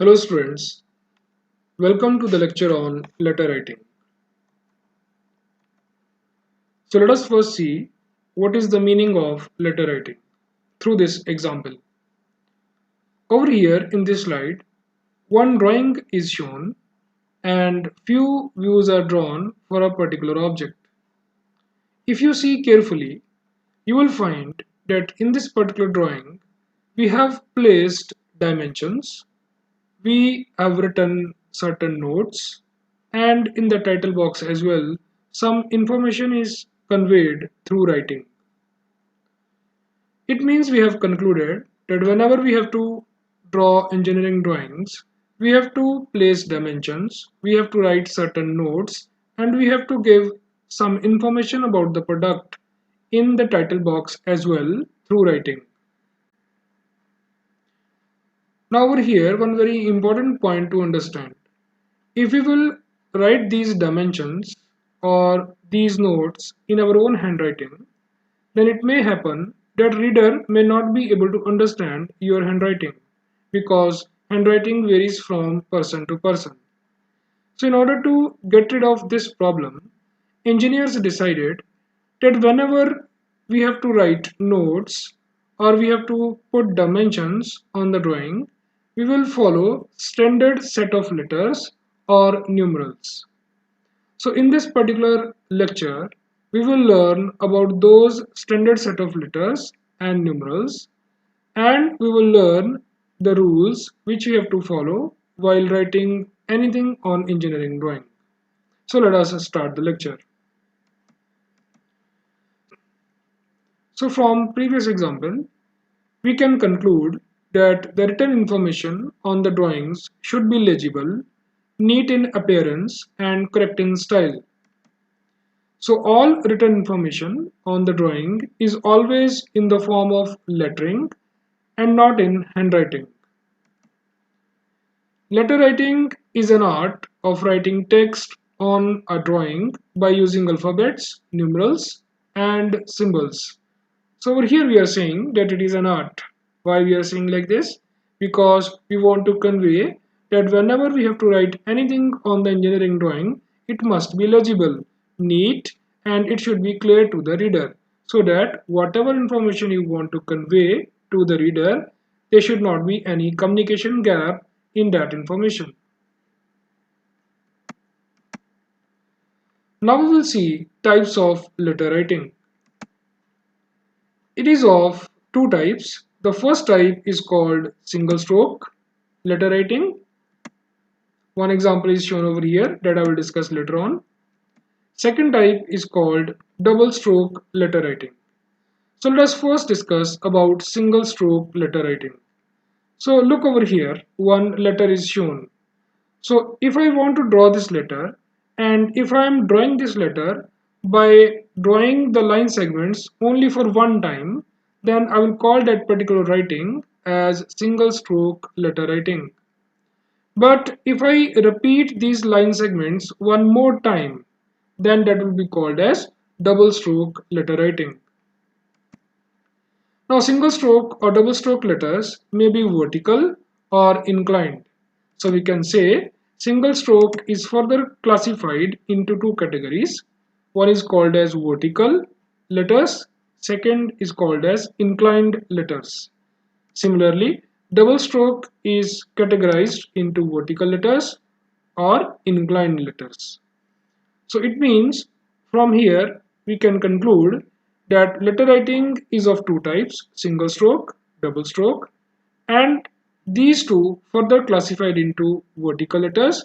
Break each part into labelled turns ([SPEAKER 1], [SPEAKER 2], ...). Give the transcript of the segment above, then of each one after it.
[SPEAKER 1] Hello students, welcome to the lecture on letter writing. So let us first see what is the meaning of letter writing through this example. Over here in this slide, one drawing is shown and few views are drawn for a particular object. If you see carefully, you will find that in this particular drawing, we have placed dimensions, we have written certain notes, and in the title box as well, some information is conveyed through writing. It means we have concluded that whenever we have to draw engineering drawings, we have to place dimensions, we have to write certain notes, and we have to give some information about the product in the title box as well through writing. Now over here, one very important point to understand. If we will write these dimensions or these notes in our own handwriting, then it may happen that reader may not be able to understand your handwriting because handwriting varies from person to person. So in order to get rid of this problem, engineers decided that whenever we have to write notes or we have to put dimensions on the drawing, we will follow standard set of letters or numerals. So in this particular lecture, we will learn about those standard set of letters and numerals, and we will learn the rules which we have to follow while writing anything on engineering drawing. So let us start the lecture. So from previous example, we can conclude that the written information on the drawings should be legible, neat in appearance, and correct in style. So all written information on the drawing is always in the form of lettering and not in handwriting. Letter writing is an art of writing text on a drawing by using alphabets, numerals, and symbols. So over here we are saying that it is an art. Why we are saying like this? Because we want to convey that whenever we have to write anything on the engineering drawing, it must be legible, neat, and it should be clear to the reader so that whatever information you want to convey to the reader, there should not be any communication gap in that information. Now we will see types of letter writing. It is of two types. The first type is called single stroke letter writing. One example is shown over here that I will discuss later on. Second type is called double stroke letter writing. So let us first discuss about single stroke letter writing. So look over here, one letter is shown. So if I want to draw this letter, and if I am drawing this letter by drawing the line segments only for one time, then I will call that particular writing as single stroke letter writing. But if I repeat these line segments one more time, then that will be called as double stroke letter writing. Now single stroke or double stroke letters may be vertical or inclined. So we can say single stroke is further classified into two categories. One is called as vertical letters, second is called as inclined letters. Similarly, double stroke is categorized into vertical letters or inclined letters. So it means from here we can conclude that letter writing is of two types, single stroke, double stroke, and these two further classified into vertical letters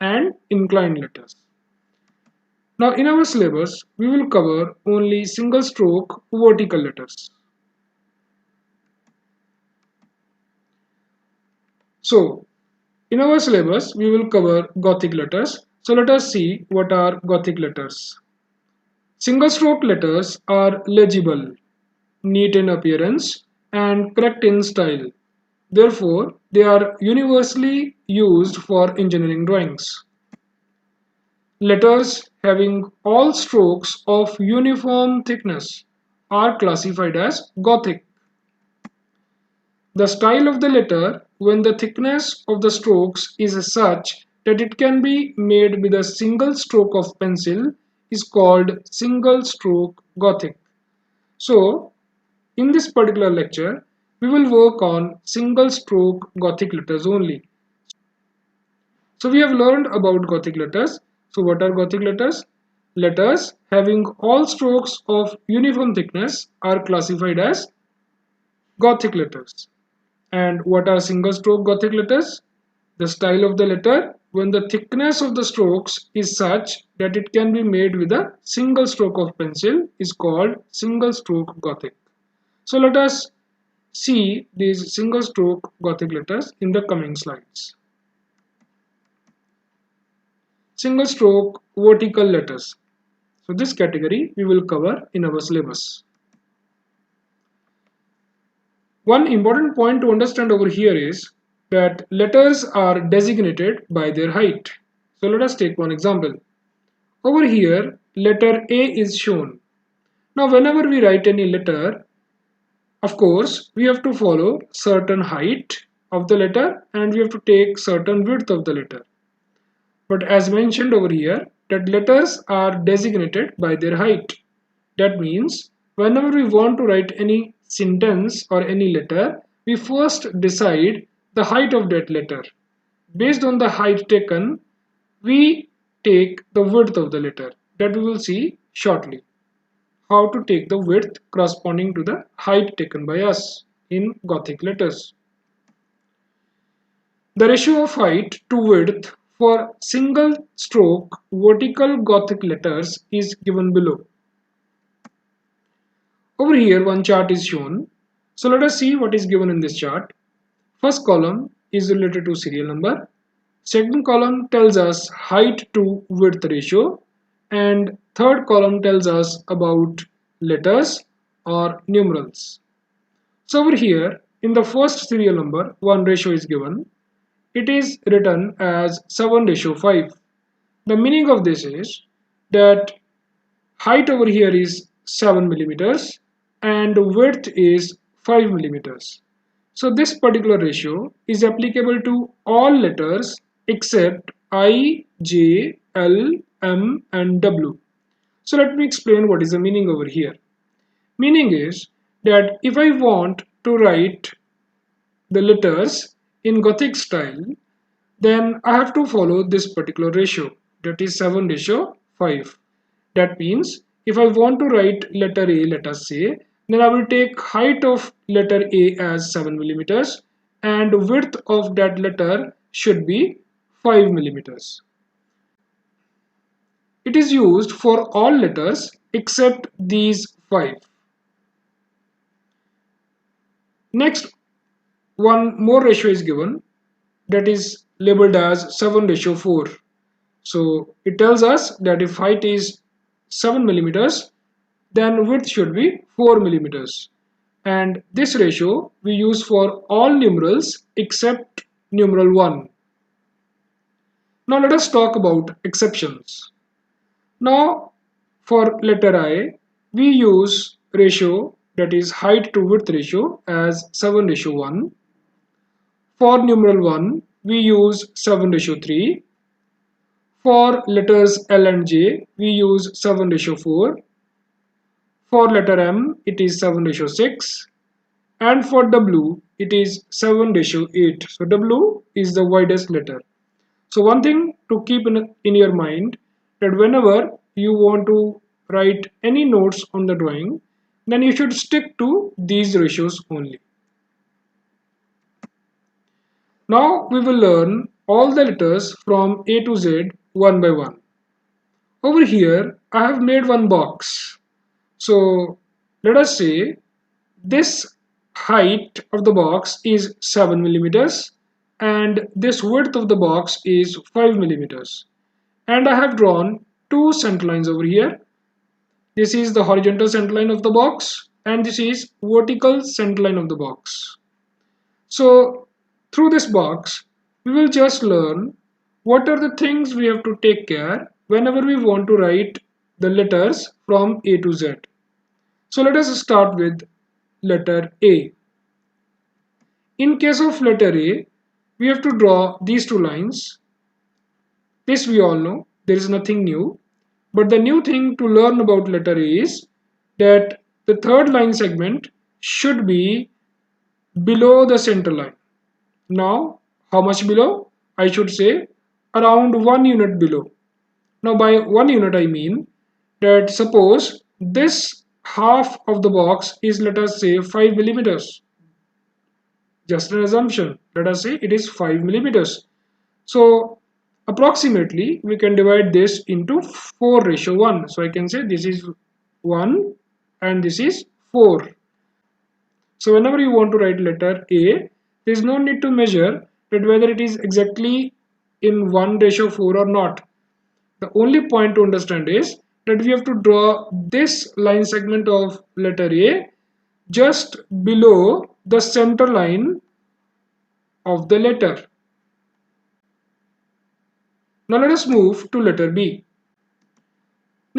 [SPEAKER 1] and inclined letters. Now in our syllabus, we will cover only single stroke vertical letters. So in our syllabus, we will cover Gothic letters. So let us see what are Gothic letters. Single stroke letters are legible, neat in appearance, and correct in style. Therefore, they are universally used for engineering drawings. Letters having all strokes of uniform thickness are classified as Gothic. The style of the letter when the thickness of the strokes is such that it can be made with a single stroke of pencil is called single stroke Gothic. So, in this particular lecture, we will work on single stroke Gothic letters only. So we have learned about Gothic letters. So what are Gothic letters? Letters having all strokes of uniform thickness are classified as Gothic letters. And what are single stroke Gothic letters? The style of the letter when the thickness of the strokes is such that it can be made with a single stroke of pencil is called single stroke Gothic. So let us see these single stroke Gothic letters in the coming slides. Single stroke vertical letters. So this category we will cover in our syllabus. One important point to understand over here is that letters are designated by their height. So let us take one example. Over here, letter A is shown. Now whenever we write any letter, of course, we have to follow certain height of the letter and we have to take certain width of the letter. But as mentioned over here, that letters are designated by their height. That means whenever we want to write any sentence or any letter, we first decide the height of that letter. Based on the height taken, we take the width of the letter. That we will see shortly. How to take the width corresponding to the height taken by us in Gothic letters. The ratio of height to width for single stroke vertical Gothic letters is given below. Over here one chart is shown. So let us see what is given in this chart. First column is related to serial number. Second column tells us height to width ratio. And third column tells us about letters or numerals. So over here in the first serial number one ratio is given. It is written as 7:5. The meaning of this is that height over here is 7 millimeters and width is 5 millimeters. So this particular ratio is applicable to all letters except I, J, L, M and W. So let me explain what is the meaning over here. Meaning is that if I want to write the letters in Gothic style, then I have to follow this particular ratio, that is 7:5. That means if I want to write letter A, let us say, then I will take height of letter A as 7 millimeters and width of that letter should be 5 millimeters. It is used for all letters except these 5. Next, one more ratio is given, that is labeled as 7:4. So it tells us that if height is 7 millimeters, then width should be 4 millimeters. And this ratio we use for all numerals except numeral 1. Now let us talk about exceptions. Now for letter I, we use ratio, that is height to width ratio, as 7:1. For numeral 1, we use 7:3. For letters L and J, we use 7:4. For letter M, it is 7:6. And for W, it is 7:8. So W is the widest letter. So one thing to keep in your mind, that whenever you want to write any notes on the drawing, then you should stick to these ratios only. Now we will learn all the letters from A to Z one by one. Over here I have made one box. So let us say this height of the box is 7 millimeters and this width of the box is 5 millimeters. And I have drawn two center lines over here. This is the horizontal center line of the box and this is vertical center line of the box. So through this box, we will just learn what are the things we have to take care whenever we want to write the letters from A to Z. So let us start with letter A. In case of letter A, we have to draw these two lines. This we all know, there is nothing new. But the new thing to learn about letter A is that the third line segment should be below the center line. Now, how much below? I should say around 1 unit below. Now, by 1 unit, I mean that suppose this half of the box is, let us say, 5 millimeters. Just an assumption. Let us say it is 5 millimeters. So, approximately, we can divide this into 4:1. So, I can say this is 1 and this is 4. So whenever you want to write letter A, there is no need to measure that whether it is exactly in 1:4 or not. The only point to understand is that we have to draw this line segment of letter A just below the center line of the letter. Now let us move to letter B.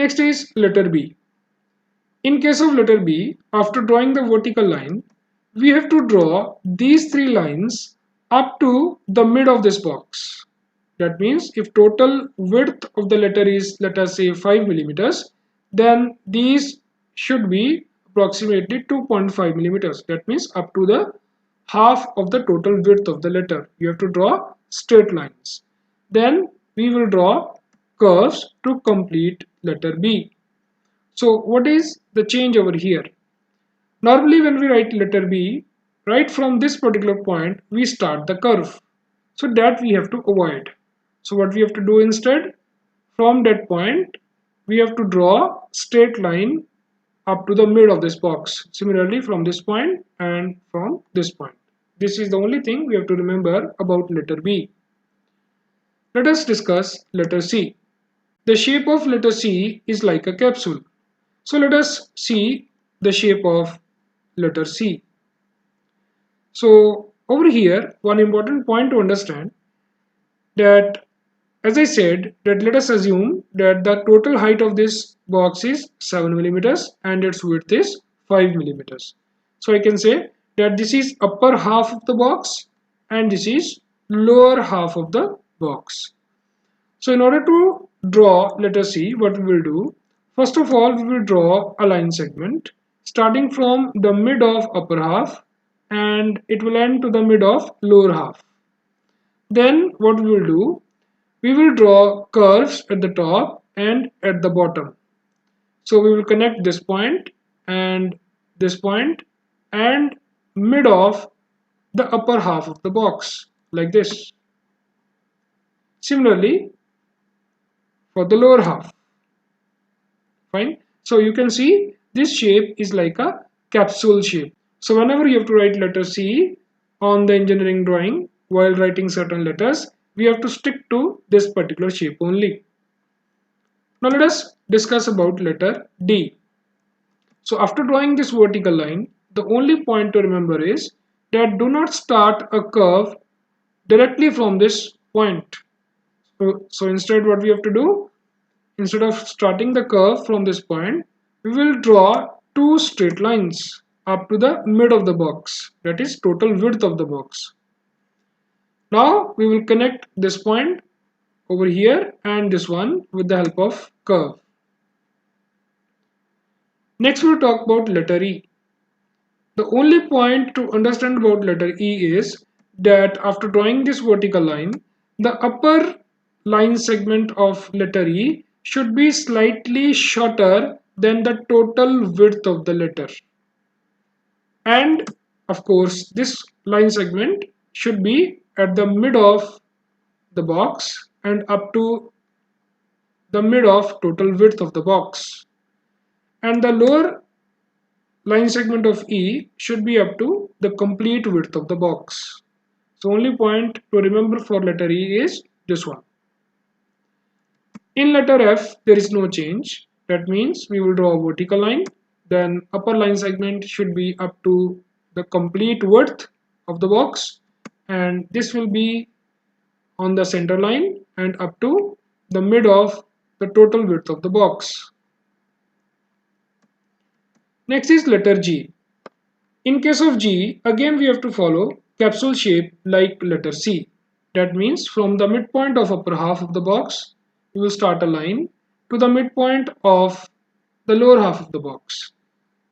[SPEAKER 1] Next is letter B. In case of letter B, after drawing the vertical line, we have to draw these three lines up to the mid of this box. That means if total width of the letter is, let us say, 5 millimeters, then these should be approximately 2.5 millimeters. That means up to the half of the total width of the letter. You have to draw straight lines. Then we will draw curves to complete letter B. So what is the change over here? Normally when we write letter B, right from this particular point, we start the curve. So that we have to avoid. So what we have to do instead? From that point, we have to draw straight line up to the mid of this box. Similarly from this point and from this point. This is the only thing we have to remember about letter B. Let us discuss letter C. The shape of letter C is like a capsule. So let us see the shape of letter C. So over here, one important point to understand that, as I said, that let us assume that the total height of this box is 7 millimeters and its width is 5 millimeters. So I can say that this is upper half of the box and this is lower half of the box. So in order to draw letter C, what we will do, first of all, we will draw a line segment starting from the mid of upper half and it will end to the mid of lower half. Then what we will do, we will draw curves at the top and at the bottom. So we will connect this point and mid of the upper half of the box like this. Similarly, for the lower half. Fine. So you can see this shape is like a capsule shape. So whenever you have to write letter C on the engineering drawing while writing certain letters, we have to stick to this particular shape only. Now let us discuss about letter D. So after drawing this vertical line, the only point to remember is that do not start a curve directly from this point. So instead what we have to do, instead of starting the curve from this point, we will draw two straight lines up to the mid of the box, that is total width of the box. Now we will connect this point over here and this one with the help of curve. Next we will talk about letter E. The only point to understand about letter E is that after drawing this vertical line, the upper line segment of letter E should be slightly shorter than the total width of the letter. And of course, this line segment should be at the mid of the box and up to the mid of total width of the box. And the lower line segment of E should be up to the complete width of the box. So only point to remember for letter E is this one. In letter F, there is no change. That means we will draw a vertical line. Then upper line segment should be up to the complete width of the box. And this will be on the center line and up to the mid of the total width of the box. Next is letter G. In case of G, again we have to follow capsule shape like letter C. That means from the midpoint of upper half of the box, we will start a line to the midpoint of the lower half of the box.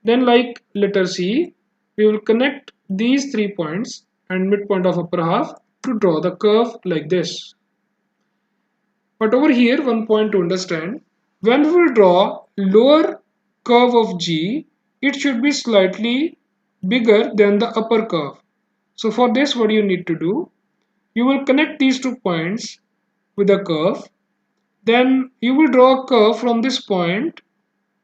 [SPEAKER 1] Then like letter C, we will connect these 3 points and midpoint of upper half to draw the curve like this. But over here, one point to understand, when we will draw lower curve of G, it should be slightly bigger than the upper curve. So for this, what you need to do, you will connect these 2 points with a curve. Then you will draw a curve from this point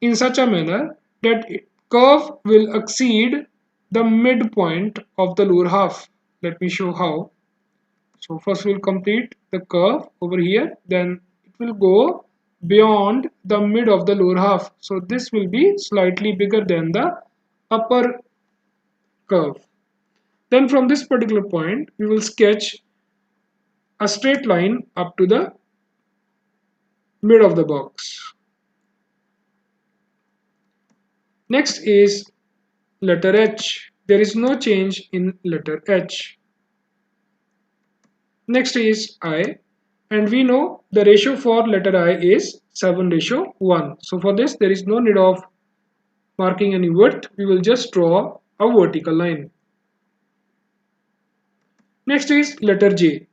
[SPEAKER 1] in such a manner that curve will exceed the midpoint of the lower half. Let me show how. So first we'll complete the curve over here, then it will go beyond the mid of the lower half. So this will be slightly bigger than the upper curve. Then from this particular point, we will sketch a straight line up to the mid of the box. Next is letter H. There is no change in letter H. Next is I, and we know the ratio for letter I is 7:1. So for this, there is no need of marking any width. We will just draw a vertical line. Next is letter J.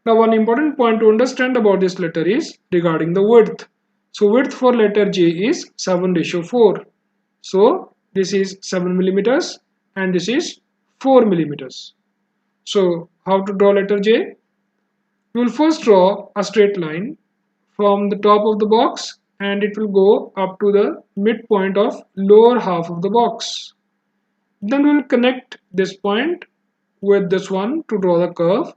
[SPEAKER 1] Now one important point to understand about this letter is regarding the width. So width for letter J is 7:4. So this is 7 millimeters and this is 4 millimeters. So how to draw letter J? We will first draw a straight line from the top of the box and it will go up to the midpoint of lower half of the box. Then we will connect this point with this one to draw the curve,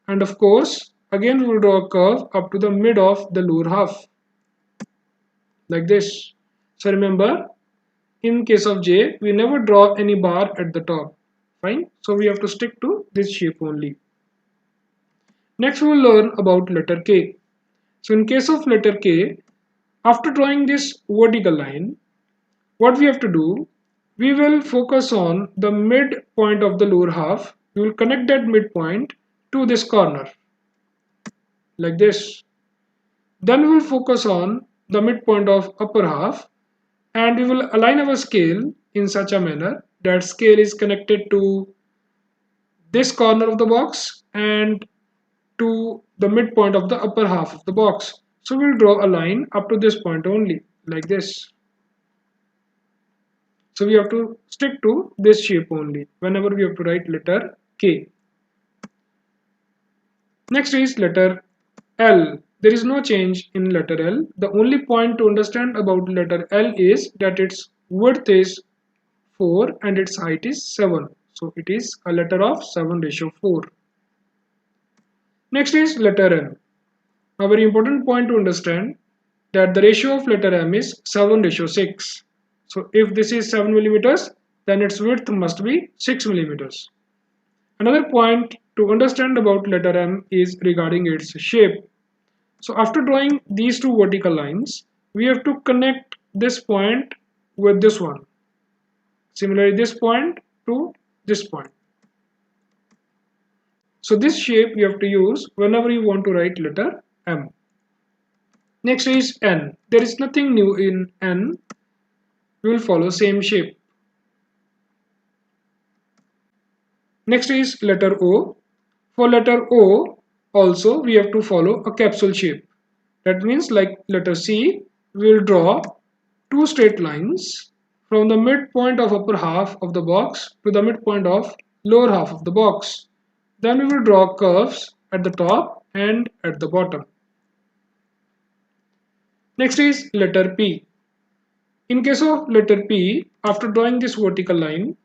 [SPEAKER 1] and of course again we will draw a curve up to the mid of the lower half like this. So remember, in case of J, we never draw any bar at the top. Fine, so we have to stick to this shape only. Next we will learn about letter K. So in case of letter K, after drawing this vertical line, what we have to do, we will focus on the midpoint of the lower half. We will connect that midpoint to this corner like this. Then we will focus on the midpoint of upper half and we will align our scale in such a manner that scale is connected to this corner of the box and to the midpoint of the upper half of the box. So we'll draw a line up to this point only like this. So we have to stick to this shape only whenever we have to write letter K. Next is letter L. There is no change in letter L. The only point to understand about letter L is that its width is 4 and its height is 7. So it is a letter of 7:4. Next is letter M. A very important point to understand that the ratio of letter M is 7:6. So if this is 7 millimeters, then its width must be 6 millimeters. Another point to understand about letter M is regarding its shape. So after drawing these two vertical lines, we have to connect this point with this one. Similarly, this point to this point. So this shape you have to use whenever you want to write letter M. Next is N. There is nothing new in N. We will follow same shape. Next is letter O. For letter O, also we have to follow a capsule shape. That means like letter C, we will draw two straight lines from the midpoint of upper half of the box to the midpoint of lower half of the box. Then we will draw curves at the top and at the bottom. Next is letter P. In case of letter P, after drawing this vertical line,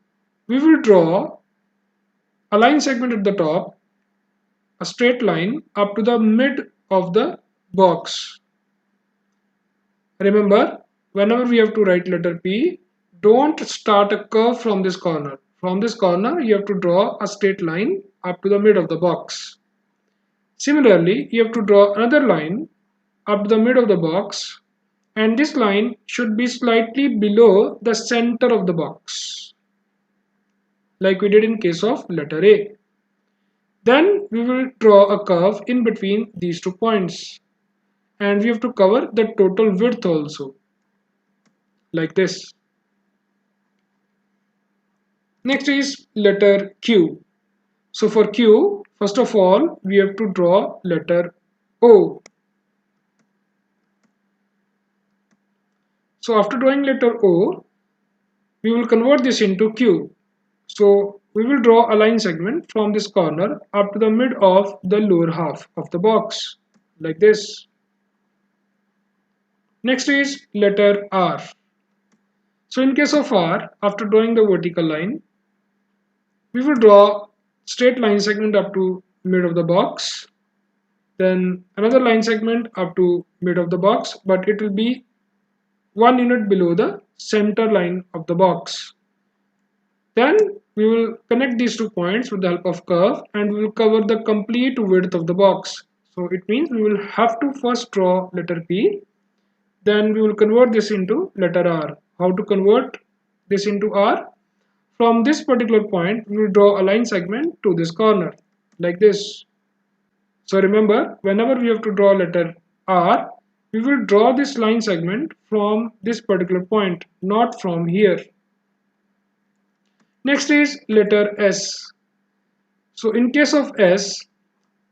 [SPEAKER 1] we will draw a line segment at the top, a straight line up to the mid of the box. Remember, whenever we have to write letter P, don't start a curve from this corner. From this corner, you have to draw a straight line up to the mid of the box. Similarly, you have to draw another line up to the mid of the box, and this line should be slightly below the center of the box, like we did in case of letter A. Then we will draw a curve in between these 2 points, and we have to cover the total width also, like this. Next is letter Q. So for Q, first of all, we have to draw letter O. So after drawing letter O, we will convert this into Q. So we will draw a line segment from this corner up to the mid of the lower half of the box, like this. Next is letter R. So in case of R, after drawing the vertical line, we will draw straight line segment up to mid of the box, then another line segment up to mid of the box, but it will be 1 unit below the center line of the box. Then we will connect these 2 points with the help of curve, and we will cover the complete width of the box. So it means we will have to first draw letter P, then we will convert this into letter R. How to convert this into R? From this particular point, we will draw a line segment to this corner, like this. So remember, whenever we have to draw letter R, we will draw this line segment from this particular point, not from here. Next is letter S. So in case of S,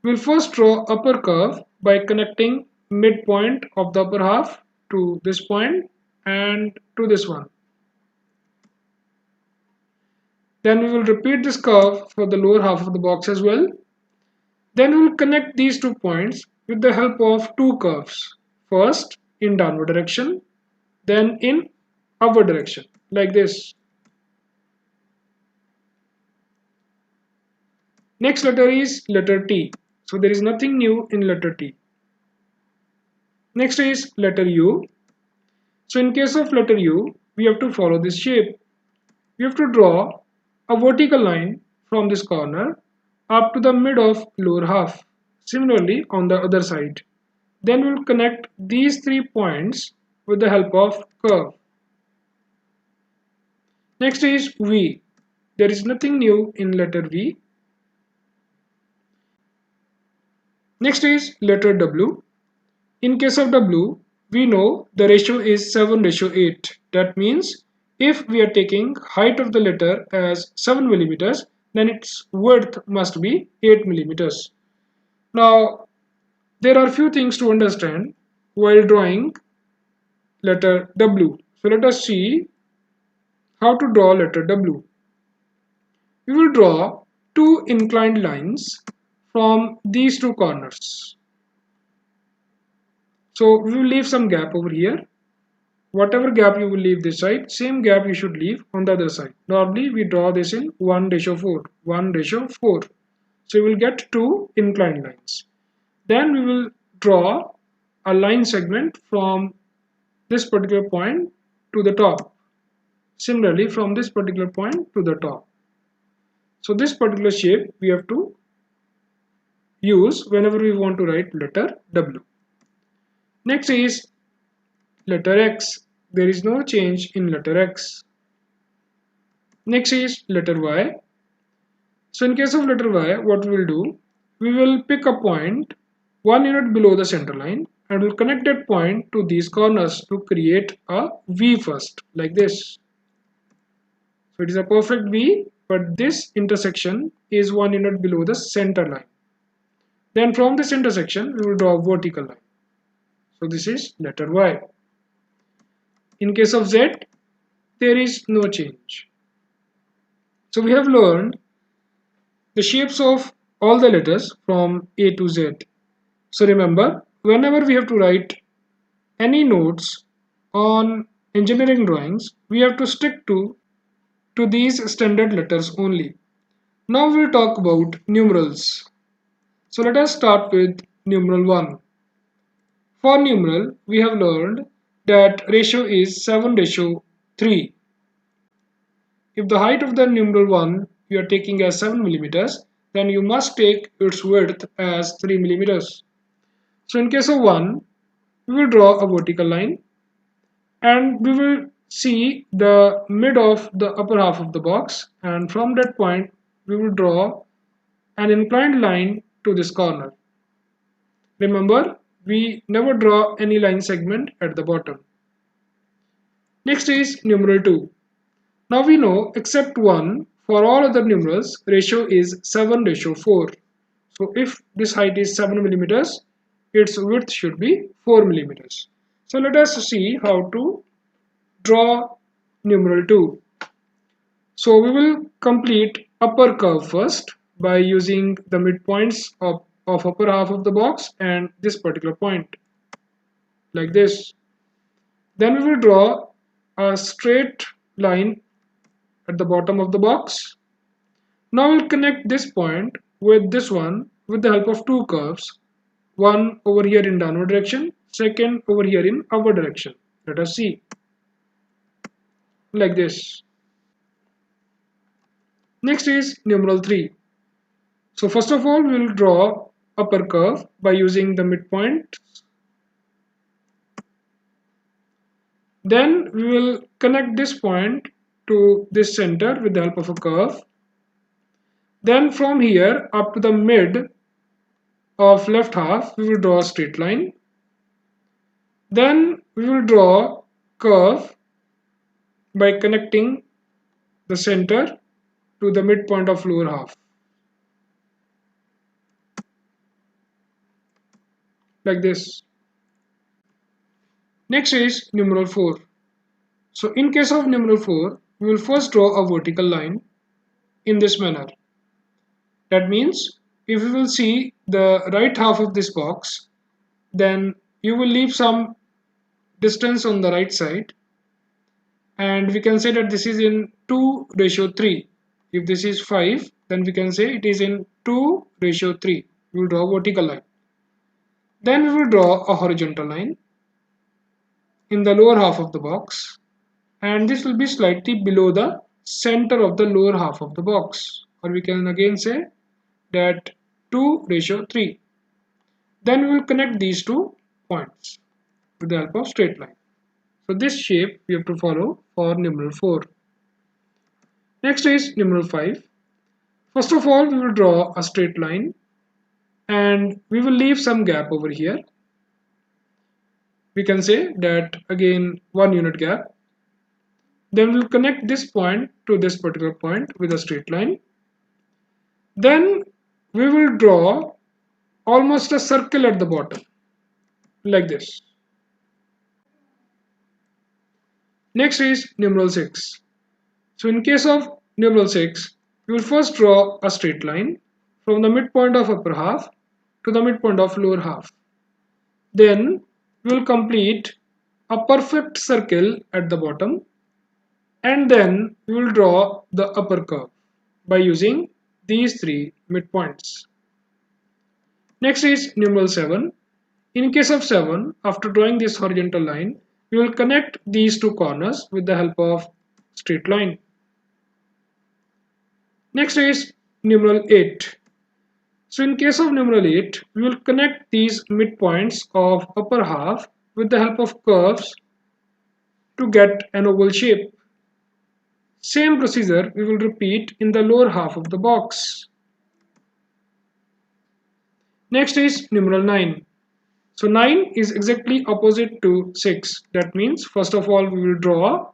[SPEAKER 1] we'll first draw upper curve by connecting midpoint of the upper half to this point and to this one. Then we will repeat this curve for the lower half of the box as well. Then we will connect these 2 points with the help of two curves. First in downward direction, then in upward direction, like this. Next letter is letter T. So there is nothing new in letter T. Next is letter U. So in case of letter U, we have to follow this shape. We have to draw a vertical line from this corner up to the mid of lower half. Similarly on the other side. Then we will connect these 3 points with the help of curve. Next is V. There is nothing new in letter V. Next is letter W. In case of W, we know the ratio is 7:8. That means if we are taking height of the letter as 7 millimeters, then its width must be 8 millimeters. Now, there are few things to understand while drawing letter W. So let us see how to draw letter W. We will draw two inclined lines from these two corners. So we will leave some gap over here. Whatever gap you will leave this side, same gap you should leave on the other side. Normally we draw this in 1:4, 1:4. So you will get two inclined lines. Then we will draw a line segment from this particular point to the top. Similarly from this particular point to the top. So this particular shape we have to use whenever we want to write letter W. Next is letter X. There is no change in letter X. Next is letter Y. So in case of letter Y, what we will do, we will pick a point 1 unit below the center line and we'll connect that point to these corners to create a V first, like this. So it is a perfect V, but this intersection is 1 unit below the center line. Then from this intersection, we will draw a vertical line. So this is letter Y. In case of Z, there is no change. So we have learned the shapes of all the letters from A to Z. So remember, whenever we have to write any notes on engineering drawings, we have to stick to these standard letters only. Now we'll talk about numerals. So let us start with numeral 1. For numeral, we have learned that ratio is 7:3. If the height of the numeral 1 you are taking as 7 millimeters, then you must take its width as 3 millimeters. So in case of 1, we will draw a vertical line and we will see the mid of the upper half of the box, and from that point we will draw an inclined line to this corner. Remember, we never draw any line segment at the bottom. Next is numeral 2. Now we know except 1, for all other numerals, ratio is 7:4. So if this height is 7 millimeters, its width should be 4 millimeters. So let us see how to draw numeral 2. So we will complete upper curve first by using the midpoints of upper half of the box and this particular point, like this. Then we will draw a straight line at the bottom of the box. Now we'll connect this point with this one with the help of two curves. One over here in downward direction, second over here in upward direction. Let us see. Like this. Next is numeral 3. So first of all, we will draw upper curve by using the midpoint. Then we will connect this point to this center with the help of a curve. Then from here up to the mid of left half, we will draw a straight line. Then we will draw curve by connecting the center to the midpoint of lower half. Like this. Next is numeral 4. So in case of numeral 4, we will first draw a vertical line in this manner. That means if you will see the right half of this box, then you will leave some distance on the right side, and we can say that this is in 2:3. If this is 5, then we can say it is in 2:3. We will draw a vertical line. Then we will draw a horizontal line in the lower half of the box, and this will be slightly below the center of the lower half of the box, or we can again say that 2:3. Then we will connect these two points with the help of straight line. So this shape we have to follow for numeral 4. Next is numeral 5. First of all, we will draw a straight line and we will leave some gap over here. We can say that again 1 unit gap. Then we will connect this point to this particular point with a straight line. Then we will draw almost a circle at the bottom, like this. Next is numeral 6. So in case of numeral 6, we will first draw a straight line from the midpoint of upper half to the midpoint of lower half. Then we will complete a perfect circle at the bottom, and then we will draw the upper curve by using these three midpoints. Next is numeral 7. In case of 7, after drawing this horizontal line, we will connect these two corners with the help of straight line. Next is numeral 8. So in case of numeral 8, we will connect these midpoints of upper half with the help of curves to get an oval shape. Same procedure we will repeat in the lower half of the box. Next is numeral 9. So 9 is exactly opposite to 6. That means first of all we will draw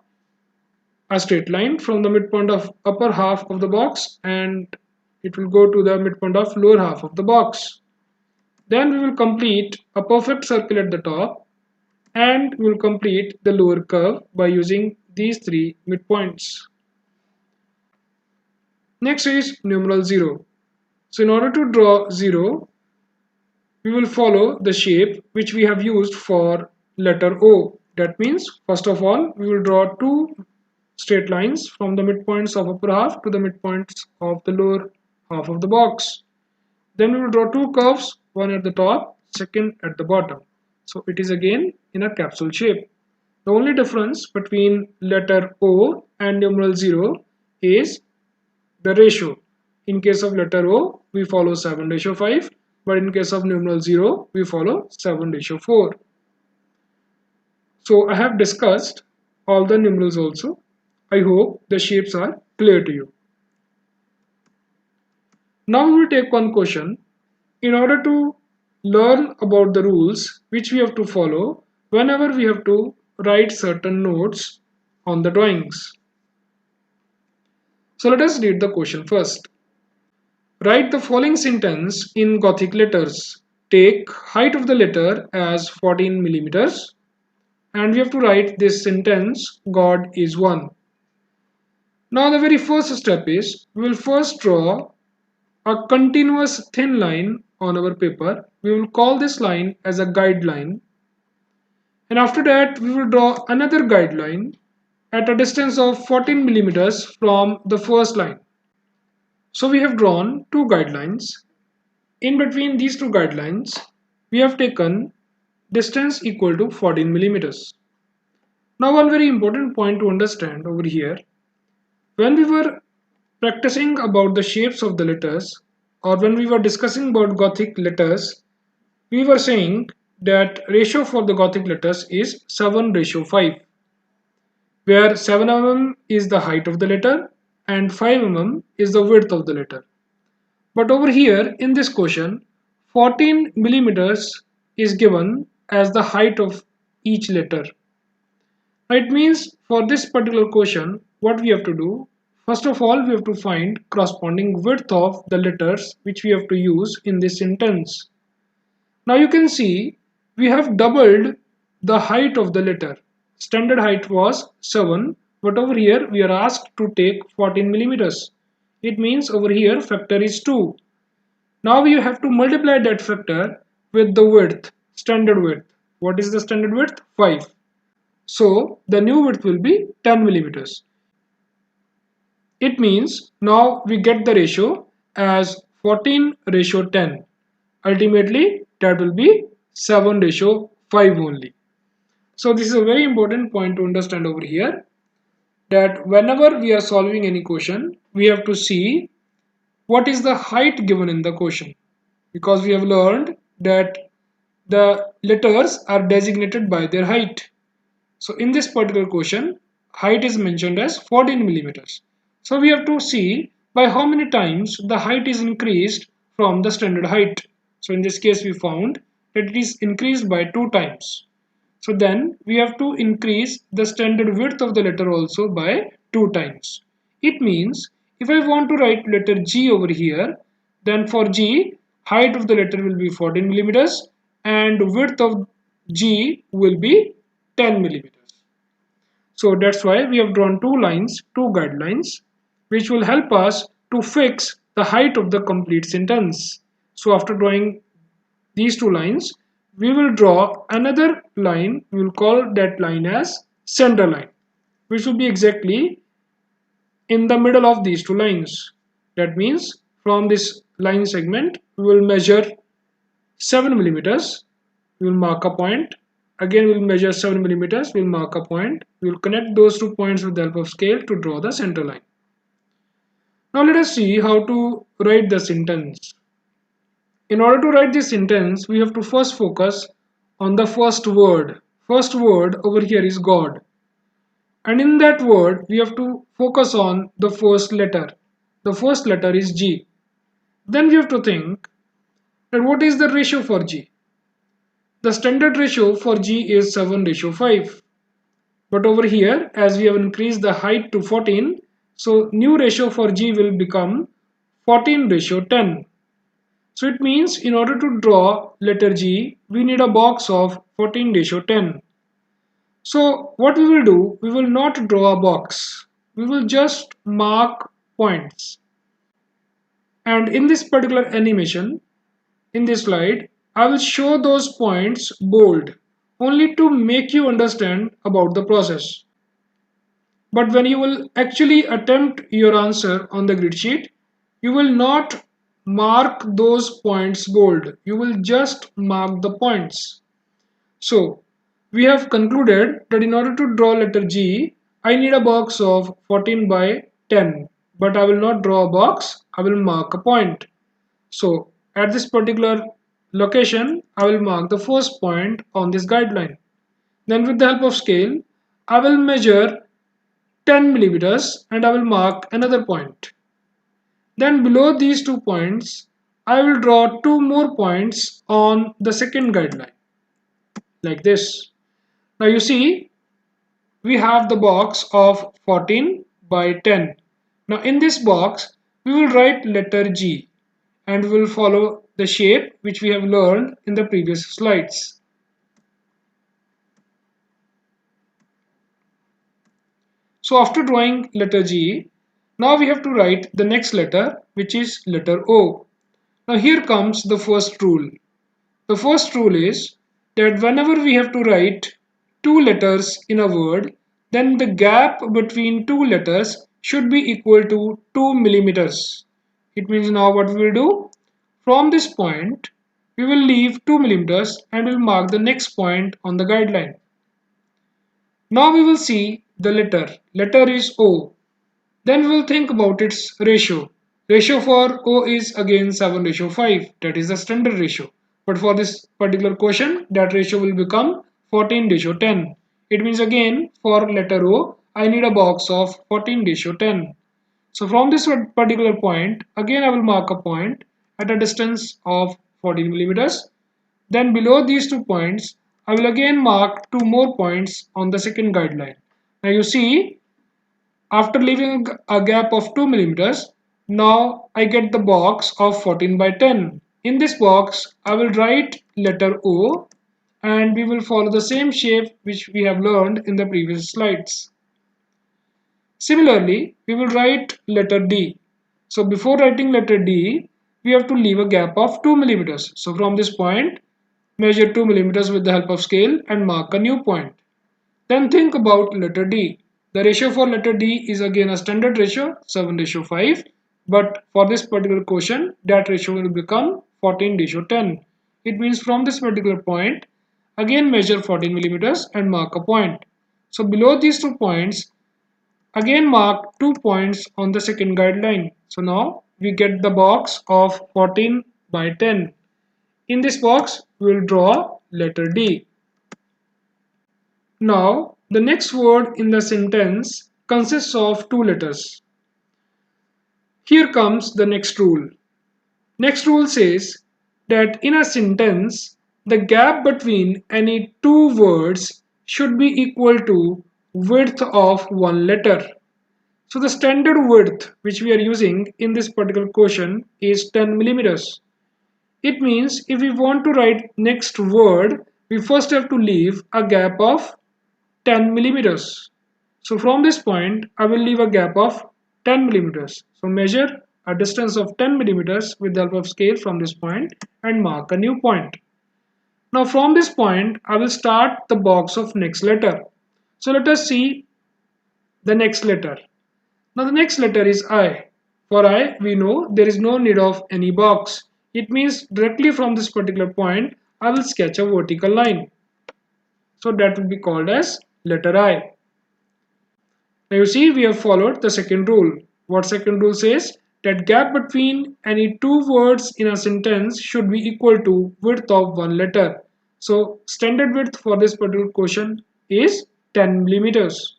[SPEAKER 1] a straight line from the midpoint of upper half of the box and it will go to the midpoint of lower half of the box. Then we will complete a perfect circle at the top and we will complete the lower curve by using these three midpoints. Next is numeral 0. So in order to draw 0, we will follow the shape which we have used for letter O. That means first of all we will draw two straight lines from the midpoints of upper half to the midpoints of the lower half of the box. Then we will draw two curves, one at the top, second at the bottom. So it is again in a capsule shape. The only difference between letter O and numeral 0 is the ratio. In case of letter O, we follow 7:5, but in case of numeral 0, we follow 7:4. So I have discussed all the numerals also. I hope the shapes are clear to you. Now we will take one question in order to learn about the rules which we have to follow whenever we have to write certain notes on the drawings. So let us read the question first. Write the following sentence in Gothic letters. Take height of the letter as 14 millimeters, and we have to write this sentence, God is one. Now the very first step is we will first draw a continuous thin line on our paper. We will call this line as a guideline, and after that we will draw another guideline at a distance of 14 millimeters from the first line. So we have drawn two guidelines. In between these two guidelines, we have taken distance equal to 14 millimeters. Now one very important point to understand over here, when we were practicing about the shapes of the letters, or when we were discussing about Gothic letters, we were saying that ratio for the Gothic letters is 7:5, where 7 mm is the height of the letter and 5 mm is the width of the letter. But over here in this question, 14 millimeters is given as the height of each letter. It means for this particular question, what we have to do, first of all, we have to find corresponding width of the letters which we have to use in this sentence. Now you can see we have doubled the height of the letter. Standard height was 7, but over here we are asked to take 14 millimeters. It means over here factor is 2. Now you have to multiply that factor with the width, standard width. What is the standard width? 5. So the new width will be 10 millimeters. It means now we get the ratio as 14:10. Ultimately that will be 7:5 only. So this is a very important point to understand over here, that whenever we are solving any question, we have to see what is the height given in the question, because we have learned that the letters are designated by their height. So in this particular question, height is mentioned as 14 millimeters. So we have to see by how many times the height is increased from the standard height. So in this case we found that it is increased by 2 times. So then we have to increase the standard width of the letter also by 2 times. It means if I want to write letter G over here, then for G, height of the letter will be 14 millimeters and width of G will be 10 millimeters. So that's why we have drawn two lines, two guidelines, which will help us to fix the height of the complete sentence. So after drawing these two lines, we will draw another line. We will call that line as center line, which will be exactly in the middle of these two lines. That means from this line segment, we will measure 7 millimeters. We will mark a point. Again, we will measure 7 millimeters. We will mark a point. We will connect those 2 points with the help of scale to draw the center line. Now let us see how to write the sentence. In order to write this sentence, we have to first focus on the first word. First word over here is God. And in that word, we have to focus on the first letter. The first letter is G. Then we have to think that what is the ratio for G? The standard ratio for G is 7:5. But over here, as we have increased the height to 14, so new ratio for G will become 14:10. So it means in order to draw letter G, we need a box of 14:10. So what we will do, we will not draw a box. We will just mark points. And in this particular animation, in this slide, I will show those points bold, only to make you understand about the process. But when you will actually attempt your answer on the grid sheet, you will not mark those points bold. You will just mark the points. So we have concluded that in order to draw letter G, I need a box of 14:10. But I will not draw a box, I will mark a point. So at this particular location, I will mark the first point on this guideline. Then with the help of scale, I will measure 10 millimeters and I will mark another point. Then below these 2 points, I will draw 2 more points on the second guideline, like this. Now you see, we have the box of 14 by 10. Now in this box, we will write letter G and we will follow the shape which we have learned in the previous slides. So after drawing letter G, now we have to write the next letter, which is letter O. Now here comes the first rule. The first rule is that whenever we have to write two letters in a word, then the gap between two letters should be equal to 2 millimeters. It means now what we will do? From this point, we will leave 2 millimeters and will mark the next point on the guideline. Now we will see the letter. Letter is O. Then we will think about its ratio. Ratio for O is again 7:5. That is the standard ratio. But for this particular question, that ratio will become 14:10. It means again for letter O, I need a box of 14:10. So from this particular point, again I will mark a point at a distance of 14 millimeters. Then below these 2 points, I will again mark 2 more points on the second guideline. Now you see, after leaving a gap of 2 millimeters, now I get the box of 14 by 10. In this box, I will write letter O and we will follow the same shape which we have learned in the previous slides. Similarly, we will write letter D. So before writing letter D, we have to leave a gap of 2 millimeters. So from this point, measure 2 millimeters with the help of scale and mark a new point. Then think about letter D. The ratio for letter D is again a standard ratio, 7:5. But for this particular question, that ratio will become 14:10. It means from this particular point, again measure 14 millimeters and mark a point. So below these 2 points, again mark 2 points on the second guideline. So now we get the box of 14 by 10. In this box, we will draw letter D. Now, the next word in the sentence consists of two letters. Here comes the next rule. Next rule says that in a sentence, the gap between any two words should be equal to width of one letter. So the standard width which we are using in this particular question is 10 millimeters. It means if we want to write next word, we first have to leave a gap of 10 millimeters. So from this point, I will leave a gap of 10 millimeters. So measure a distance of 10 millimeters with the help of scale from this point and mark a new point. Now from this point, I will start the box of next letter. So let us see the next letter. Now the next letter is I. For I, we know there is no need of any box. It means directly from this particular point, I will sketch a vertical line. So that will be called as letter I. Now you see we have followed the second rule. What second rule says? That gap between any two words in a sentence should be equal to width of one letter. So standard width for this particular question is 10 millimeters.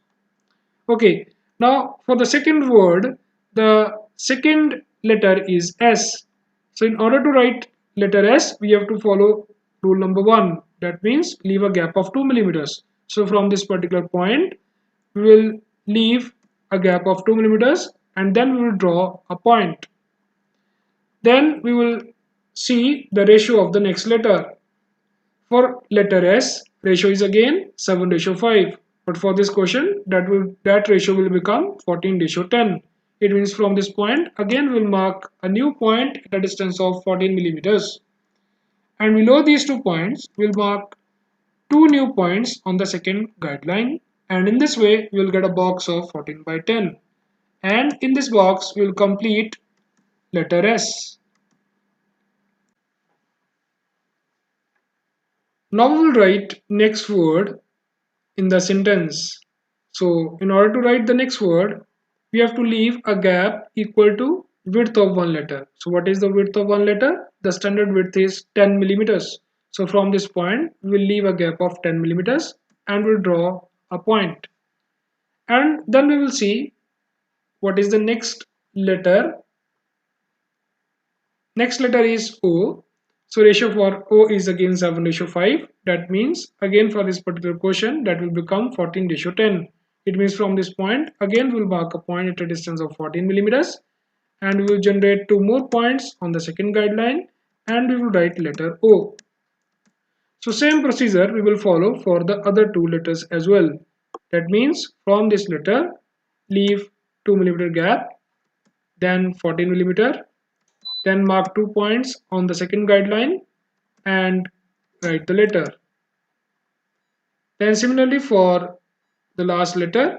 [SPEAKER 1] Okay, now for the second word, the second letter is S. So in order to write letter S, we have to follow rule number 1. That means leave a gap of 2 millimeters. So from this particular point, we will leave a gap of 2 millimeters and then we will draw a point. Then we will see the ratio of the next letter. For letter S, ratio is again 7:5. But for this question, that ratio will become 14:10. It means from this point, again we'll mark a new point at a distance of 14 millimeters. And below these 2 points, we'll mark 2 new points on the second guideline. And in this way, we'll get a box of 14 by 10. And in this box, we'll complete letter S. Now we will write next word in the sentence. So in order to write the next word, we have to leave a gap equal to width of one letter. So what is the width of one letter? The standard width is 10 millimeters. So from this point, we will leave a gap of 10 millimeters and we'll draw a point. And then we will see what is the next letter Next letter is O. So ratio for O is again 7:5. That means again for this particular question that will become 14:10. It means from this point again we'll mark a point at a distance of 14 millimeters, and we will generate two more points on the second guideline, and we will write letter O. So same procedure we will follow for the other two letters as well. That means from this letter leave 2 millimeter gap, then 14 millimeter, then mark 2 points on the second guideline and write the letter. Then similarly for the last letter,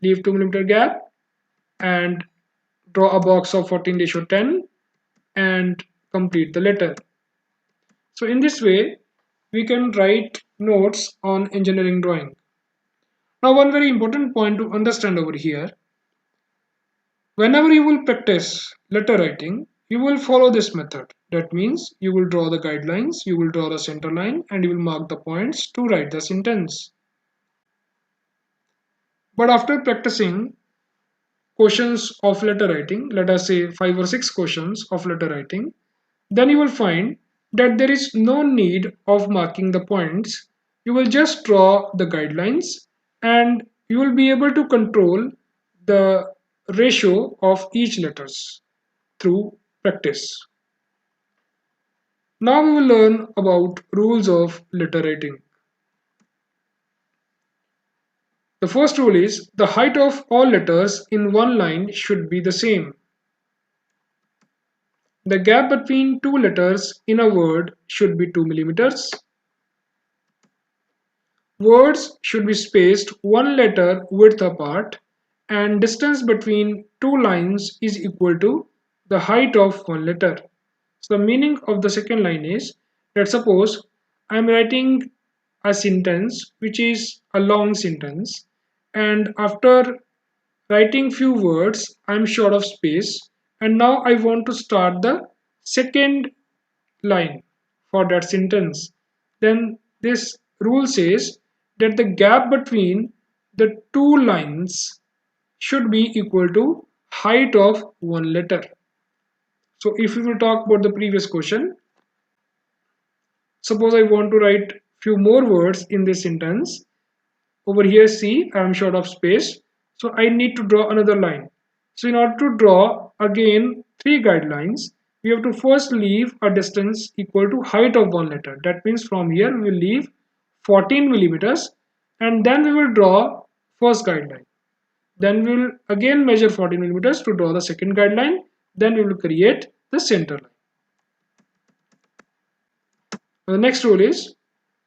[SPEAKER 1] leave 2 millimeter gap and draw a box of 14:10 and complete the letter. So in this way, we can write notes on engineering drawing. Now one very important point to understand over here, whenever you will practice letter writing, you will follow this method. That means you will draw the guidelines, you will draw the center line, and you will mark the points to write the sentence. But after practicing questions of letter writing, let us say 5 or 6 questions of letter writing, then you will find that there is no need of marking the points. You will just draw the guidelines and you will be able to control the ratio of each letters through practice. Now we will learn about rules of letter writing. The first rule is the height of all letters in one line should be the same. The gap between two letters in a word should be 2 millimeters. Words should be spaced one letter width apart, and distance between two lines is equal to the height of one letter. So the meaning of the second line is that suppose I am writing a sentence which is a long sentence, and after writing few words I am short of space, and now I want to start the second line for that sentence. Then this rule says that the gap between the two lines should be equal to height of one letter. So if we will talk about the previous question, suppose I want to write few more words in this sentence. Over here, see, I am short of space, so I need to draw another line. So in order to draw again three guidelines, we have to first leave a distance equal to height of one letter. That means from here we will leave 14 millimeters, and then we will draw first guideline. Then we will again measure 14 millimeters to draw the second guideline. Then we will create the center line. The next rule is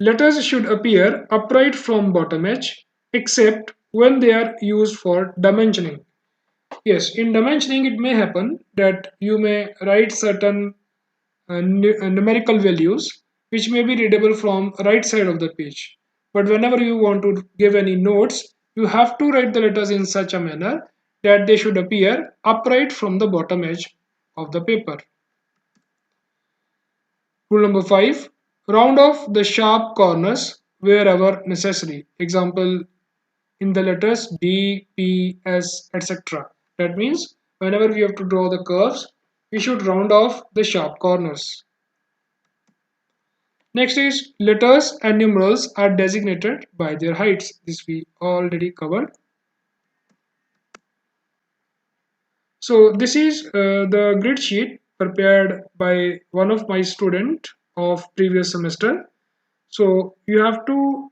[SPEAKER 1] letters should appear upright from bottom edge except when they are used for dimensioning. Yes, in dimensioning it may happen that you may write certain numerical values which may be readable from right side of the page. But whenever you want to give any notes, you have to write the letters in such a manner that they should appear upright from the bottom edge of the paper. Rule number 5. Round off the sharp corners wherever necessary. Example in the letters D, P, S, etc. That means whenever we have to draw the curves, we should round off the sharp corners. Next is letters and numerals are designated by their heights. This we already covered. So this is the grid sheet prepared by one of my student of previous semester. So you have to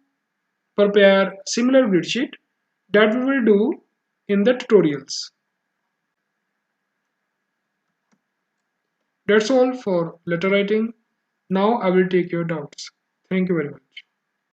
[SPEAKER 1] prepare similar grid sheet that we will do in the tutorials. That's all for letter writing. Now I will take your doubts. Thank you very much.